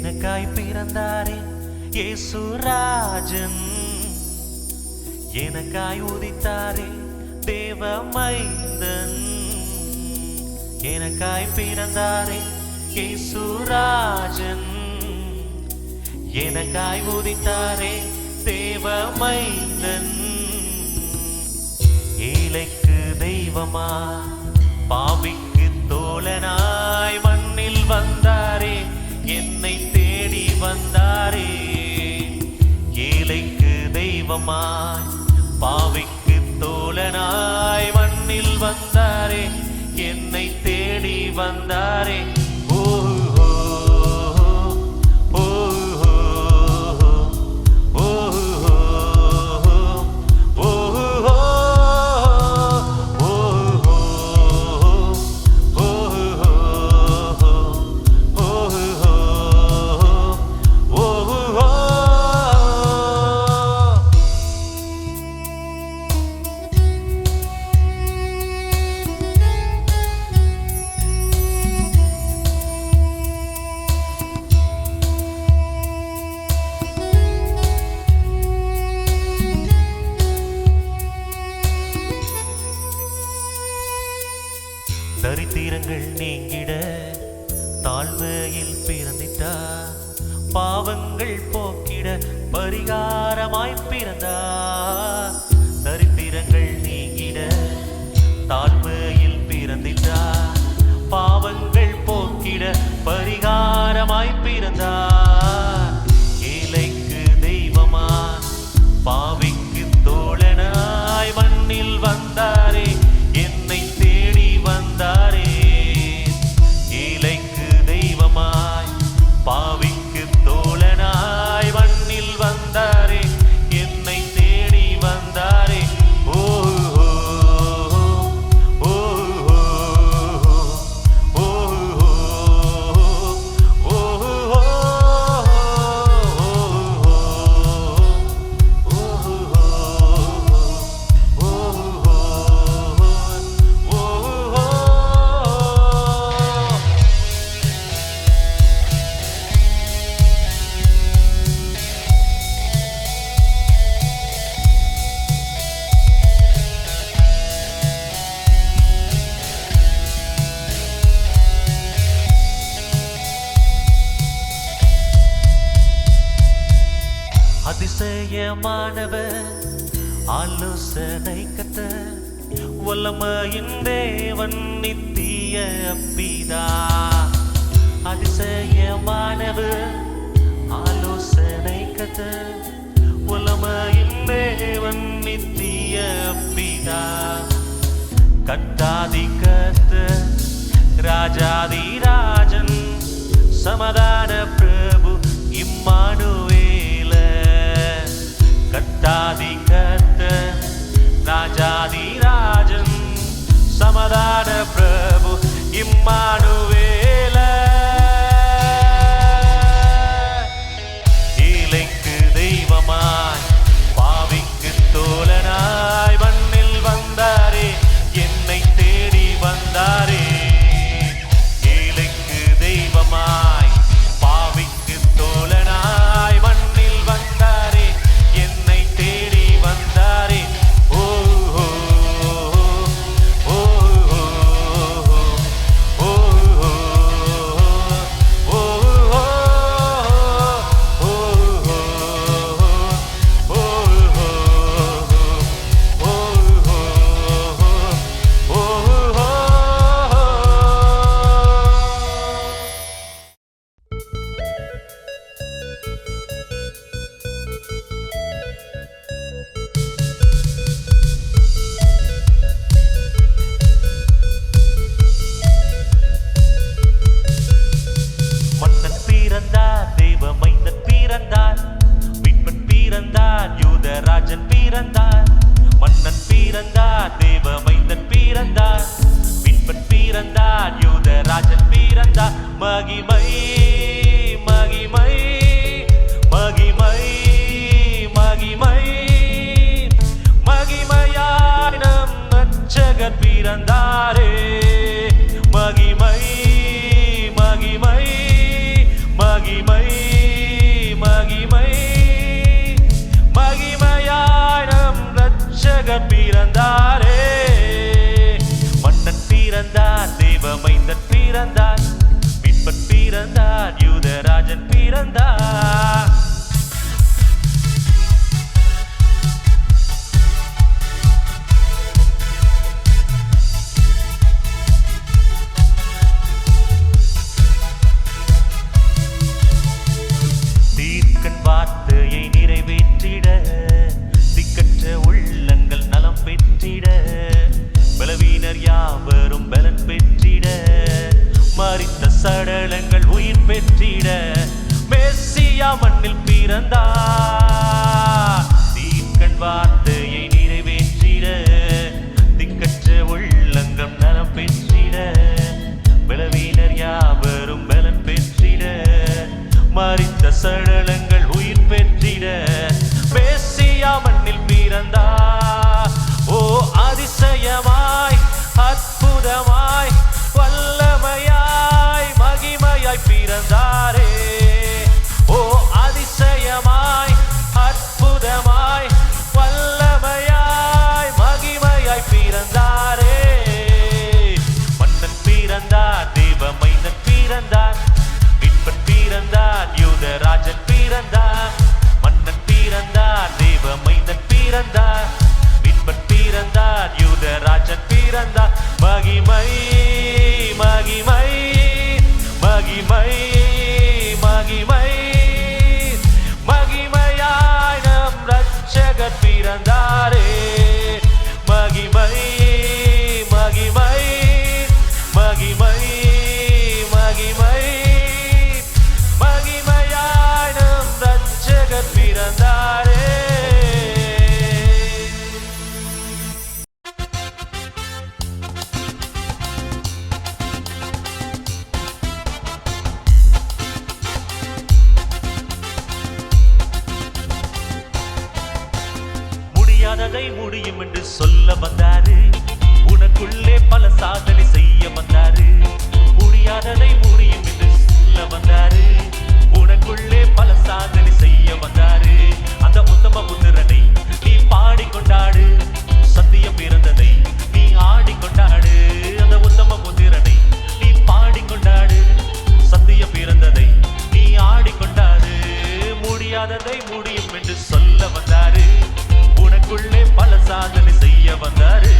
எனக்காய் பிறந்தாரே இயேசுராஜன், எனக்காய் உதித்தாரே தேவ மைந்தன். எனக்காய் பிறந்தாரே இயேசுராஜன், எனக்காய் உதித்தாரே தேவ மைந்தன். ஏழைக்கு தெய்வமா பாவிக்கு தோழனாய் மண்ணில் வந்தாரே, என்னை தேடி வந்தாரே. ஏழைக்கு தெய்வமாய் பாவிக்கு தோழனாய் மண்ணில் வந்தாரே, என்னை தேடி வந்தாரே. தரித்திரங்கள் நீங்கிட தாழ்மையில் பிறந்திட்டா, பாவங்கள் போக்கிட பரிகாரமாய் பிறந்தா. தரித்திரங்கள் நீங்கிட தாழ்மையில் பிறந்திட்டா, பாவங்கள் போக்கிட பரிகாரமாய் பிறந்தா. ஏழைக்கு தெய்வமா பாவிக்கு தோழனாய் மண்ணில் வந்தாரே, என்னை தேடி வந்தாரே. ஏழைக்கு தெய்வமாய் பாவிக்கு தோழனாய் மண்ணில் வந்தாரே, என்னை தேடி வந்தாரே. ஓ அதிசயமானவர் ஆலோசனை கர்த்தர், வல்லமையின் தேவன் நித்திய பிதா. அதிசயமானவர் ஆலோசனை கர்த்தர், வல்லமையின் தேவன் நித்திய பிதா. கர்த்தாதி கர்த்தர் ராஜாதி ராஜன், சமாதான பிரபு இம்மானுவேல். கர்த்தாதி கர்த்தர் ராஜாதி ராஜன், சமாதான பிரபு இம்மானுவேல. ஏழைக்கு தெய்வமாய் பாவிக்கு தோழனாய் மண்ணில் வந்தாரே, என்னை தேடி வந்தாரே. ஏழைக்கு தெய்வமாய் பாவிக்கு தோழனாய் மண்ணில் வந்தாரே, என்னை தேடி வந்தாரே. ஓ ஓ ஓ ஓ யூதராஜன் பிறந்தார், மன்னன் பிறந்தார், தேவ மைந்தன் பிறந்தார், மீட்பன் பிறந்தார், யூதராஜன் பிறந்தார். மகிமை மகிமை மகிமை மகிமை மகிமையாய் நம் இரட்சகர் பிறந்தாரே. மகிமை மகிமை மகிமை பெற்றிட, திக்கற்ற உள்ளங்கள் நலம் பெற்றிட, பலவீனர் யாவரும் பலன் பெற்றிட, மரித்த சடலங்கள் உயிர் பெற்றிட, மெஸ்ஸியா மண்ணில் பிறந்தார். தீர்க்கண் வார்த்தையை நிறைவேற்றிட, திக்கற்ற உள்ளங்கள் நலம் பெற்றிட, பலவீனர் யாவரும் பலன் பெற்றிட, மரித்த சடலங்கள் உயிர் பெற்றிட, மெஸ்ஸியா மண்ணில் பிறந்தார். ஓ அதிசயமாய் அற்புதமாய் வல்லமையாய் மகிமையாய் பிறந்தாரே. ஓ அதிசயமாய் அற்புதமாய் வல்லமையாய் மகிமையாய் பிறந்தாரே. மன்னன் பிறந்தார், தேவ மைந்தன் பிறந்தார், மீட்பன் பிறந்தார், யூதராஜன் பிறந்தார். மன்னன் பிறந்தார், தேவ மைந்தன் பிறந்தார், மீட்பன் பிறந்தார், யூதராஜன் பிறந்தார். மகிமை மகிமை மகிமை மகிமை மகிமையாய் நம் ரட்சகர் பிறந்தாரே. மகிமை மகிமை மகிமை மகிமை மகிமையாய் நம் ரட்சகர் பிறந்தாரே. முடியாததை முடியும் என்று சொல்ல வந்தாரு, உனக்குள்ளே பல சாதனை செய்ய வந்தாரு. முடியாததை முடியும் என்று சொல்ல வந்தாரு, உனக்குள்ளே பல சாதனை செய்ய வந்தாரு. அந்த உத்தம புத்திரனை நீ பாடிக்கொண்டாடு, சத்தியம் பிறந்ததை நீ ஆடிக்கொண்டாடு. அந்த உத்தம புத்திரனை நீ பாடிக்கொண்டாடு, சத்தியம் பிறந்ததை நீ ஆடிக்கொண்டாடு. முடியாததை முடியும் என்று சொல்ல வந்தாரு, உனக்குள்ளே பல சாதனை செய்ய வந்தாரு.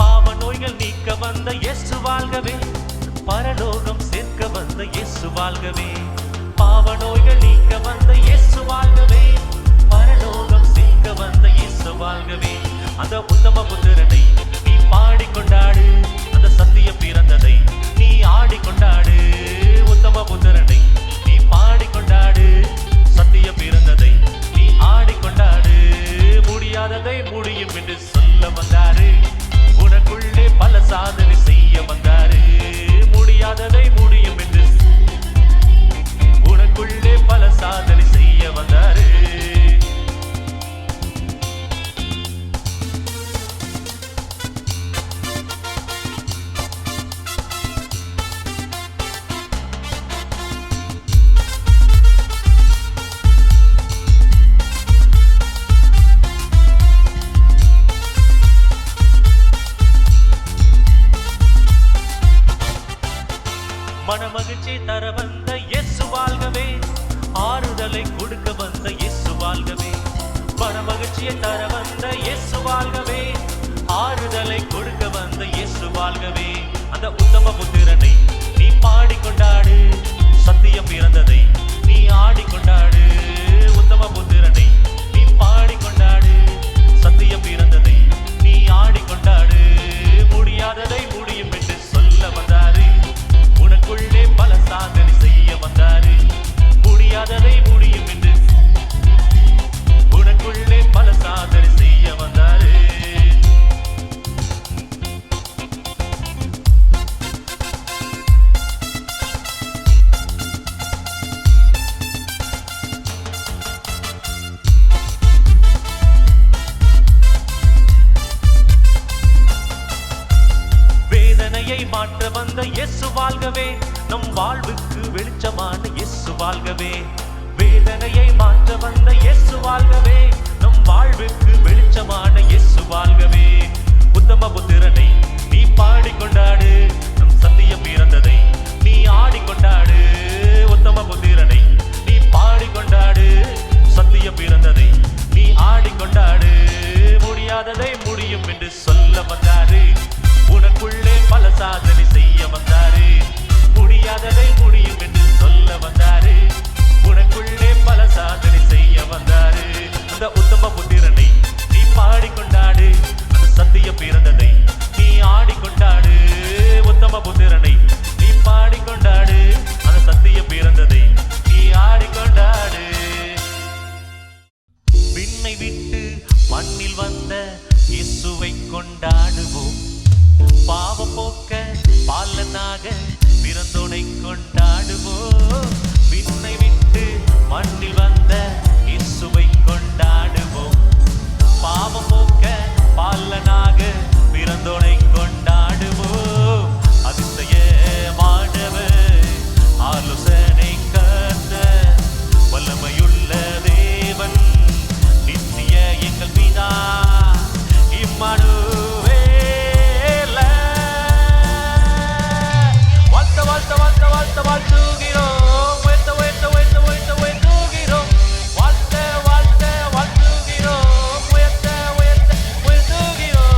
பாவ நோய்கள் நீக்க வந்த இயேசு வாழ்கவே, பரலோகம் சேர்க்க வந்த இயேசு வாழ்கவே. பாவ நோய்கள் நீக்க வந்த இயேசு வாழ்கவே, பரலோகம் சேர்க்க வந்த இயேசு வாழ்கவே. அந்த உத்தம புத்திரனை நீ பாடிக்கொண்டாடு, அந்த சத்தியம் பிறந்ததை நீ ஆடிக்கொண்டாடு. உத்தம புத்திரனை நீ பாடிக்கொண்டாடு, சத்தியம் பிறந்ததை நீ ஆடிக்கொண்டாடு. முடியாததை முடியும் என்று சொல்ல வந்தாரு, உனக்குள்ளே பல சாதனை செய்ய வந்தாரு. முடியாததை முடியும் என்று உனக்குள்ளே பல சாதனை செய்ய வந்தாரு. மனமகிழ்ச்சி தர வந்த இயேசு வாழ்கவே, ஆறுதலை கொடுக்க வந்த இயேசு வாழ்கவே. மனமகிழ்ச்சியை தர வந்த இயேசு வாழ்கவே, ஆறுதலை கொடுக்க வந்த இயேசு வாழ்கவே. அந்த உத்தம புத்திரனை நீ பாடிக்கொண்டாடு, சத்தியம் பிறந்ததை நீ ஆடிக்கொண்டாடு. உத்தம புத்திரனை நீ பாடிக்கொண்டாடு, சத்தியம் பிறந்ததை நீ ஆடிக்கொண்டாடு. முடியாததை முடியும் என்று சொல்ல வந்தாரு, உனக்குள்ளே பல சாதனை செய்ய வந்தாரு. முடியாததை முடியும் என்று உனக்குள்ளே பல சாதனை செய்ய வந்தாரு. வேதனையை மாற்ற வந்த இயேசு வாழ்கவே, நம் வாழ்வுக்கு வெளிச்சமான இயேசு வாழ்கவே. வேதனையை மாற்ற வந்த இயேசு வாழ்கவே, நம் வாழ்வுக்கு வெளிச்சமான இயேசு வாழ்கவே. உத்தம புத்திரனை நீ பாடிக்கொண்டாடு, நம் சத்தியம் பிறந்ததை நீ ஆடிக்கொண்டாடு. உத்தம புத்திரனை நீ பாடிக்கொண்டாடு, சத்தியம் பிறந்ததை நீ கொண்டாடு, முடியாததை முடியும் என்று சொல்ல வந்தாரு. உனக்குள்ளே பல சாதனை செய்ய வந்தாரு. முடியாததை முடியும் என்று சொல்ல வந்தாரு. உனக்குள்ளே பல சாதனை செய்ய வந்தாரு. அந்த உத்தம புத்திரனை நீ பாடிக்கொண்டாடு, அந்த சத்திய பிறந்ததை நீ ஆடிக்கொண்டாடு. உத்தம புத்திரனை நீ பாடிக்கொண்டாடு, அந்த சத்திய பிறந்ததை நீ ஆடிக்கொண்டாடு. விண்ணை விட்டு மண்ணில் வந்த இயேசுவை கொண்டாடுவோம். பாவம் போக்க பாலனாக பிறந்தோனை கொண்டாடுவோம். விண்ணை விட்டு மண்ணில் வந்த இயேசுவை கொண்டாடுவோம். பாவம் போக்க பாலனாக பிறந்தோனை கொண்டாடுவோம். அதிசயமானவர், ஆலோசனை கர்த்தர், வல்லமையுள்ள தேவன், நித்திய எங்கள் பிதா, இம்மானுவேல். வாழ்த்த வாழ்த்த வாழ்த்த வாழ்த்த வாழ்த்துகிறோம், உயர்த்த உயர்த்த உயர்த்த உயர்த்த உயர்த்துகிறோம். வாழ்த்த வாழ்த்த வாழ்த்துகிறோம், உயர்த்த உயர்த்த உயர்த்துகிறோம்.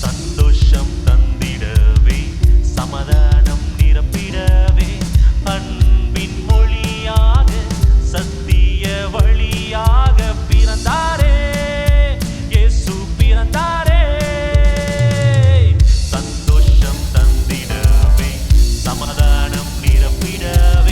சந்தோஷம் தந்திடவே, சமாதானம் நிரப்பிடவே, அன்பின் மொழியாக சத்திய வழியாக பிறந்தாரே, இயேசு பிறந்தாரே. சந்தோஷம் தந்திடவே, சமாதானம் நிரப்பிடவே,